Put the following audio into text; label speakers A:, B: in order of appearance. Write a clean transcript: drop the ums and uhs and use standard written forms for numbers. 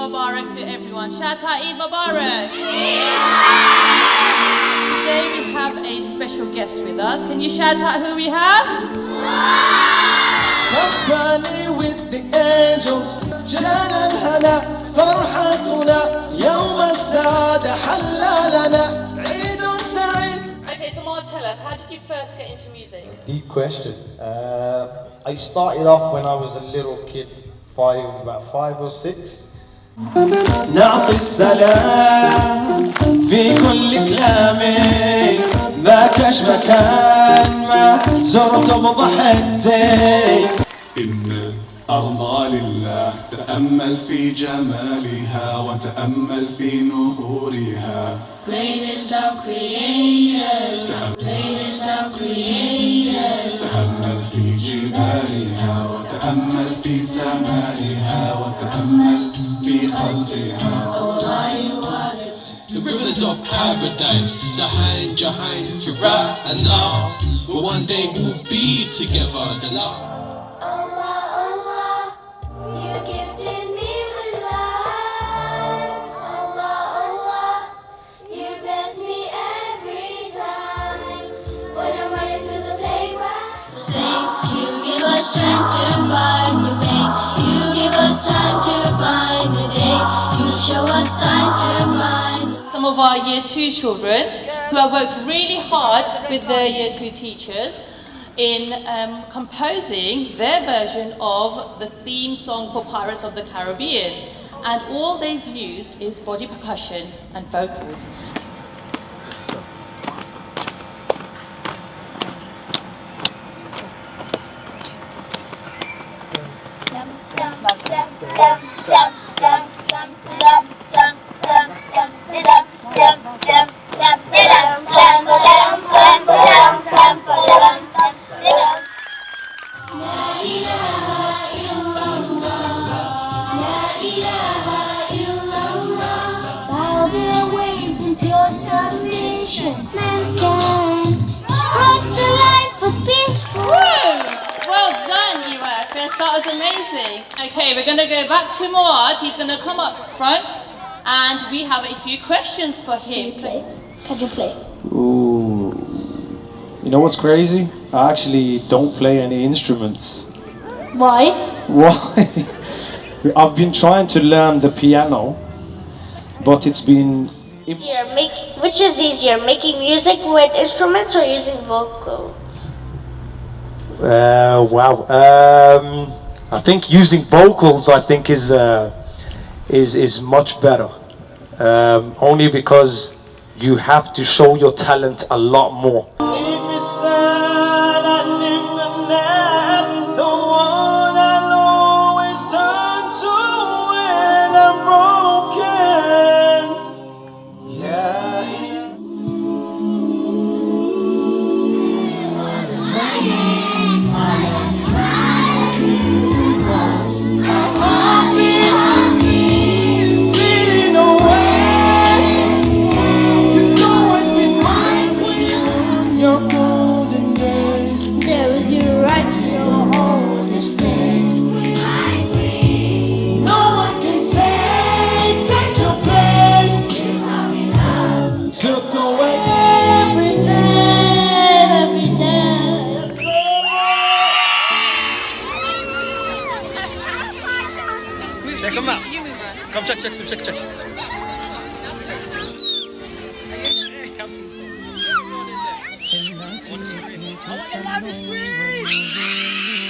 A: Mubarak to everyone. Shout out Eid Mubarak. Today we have a special guest with us. Can you shout out who we have?
B: Company with the angels. جانا الهنا فرحتنا يوم السعادة حلالنا عيد سعيد.
A: Okay, so Muad, tell us, how did you first get into music?
C: Deep question. I started off when I was a little kid, about 5 or 6.
B: نعطي السلام في كل كلامي ما كاش مكان ما زرت وضحكتي إن الأرض لله تأمل في جمالها وتأمل في نهورها
D: Greatest of creators, greatest of creators.
B: تأمل في جبالها وتأمل في سمائها وتأمل في خلقها.
E: The rivers of paradise, Sahain, Jahain, Firat, and now, but one day we'll be together, the love.
D: Allah, Allah, you gifted me with life. Allah, Allah, you bless me every time. When I'm running through the playground, sing, you give us strength to fight the pain. You give us time to find the day. You show us signs to find.
A: Some of our Year 2 children who have worked really hard with their Year 2 teachers in composing their version of the theme song for Pirates of the Caribbean. And all they've used is body percussion and vocals.
D: While there are waves in pure submission, mankind brought to life with peaceful.
A: Well done, Muad. First start was amazing. Okay, we're going to go back to Muad. He's going to come up front and we have a few questions for him.
D: Can you play?
F: Ooh. You know what's crazy? I actually don't play any instruments.
D: Why?
F: Why? I've been trying to learn the piano, but it's been...
D: Which is easier, making music with instruments or using vocals?
C: Wow. I think using vocals, I think, is much better. Only because you have to show your talent a lot more.
B: The one I'll always turn to when I'm broken. Yeah. Fading away. You've always been my queen. Your golden days.
D: There with you right to your home to stay.
B: No one can take your place. Took away everything, everything.
G: Check them out. Come check. Want to see me? Oh, I love the screen.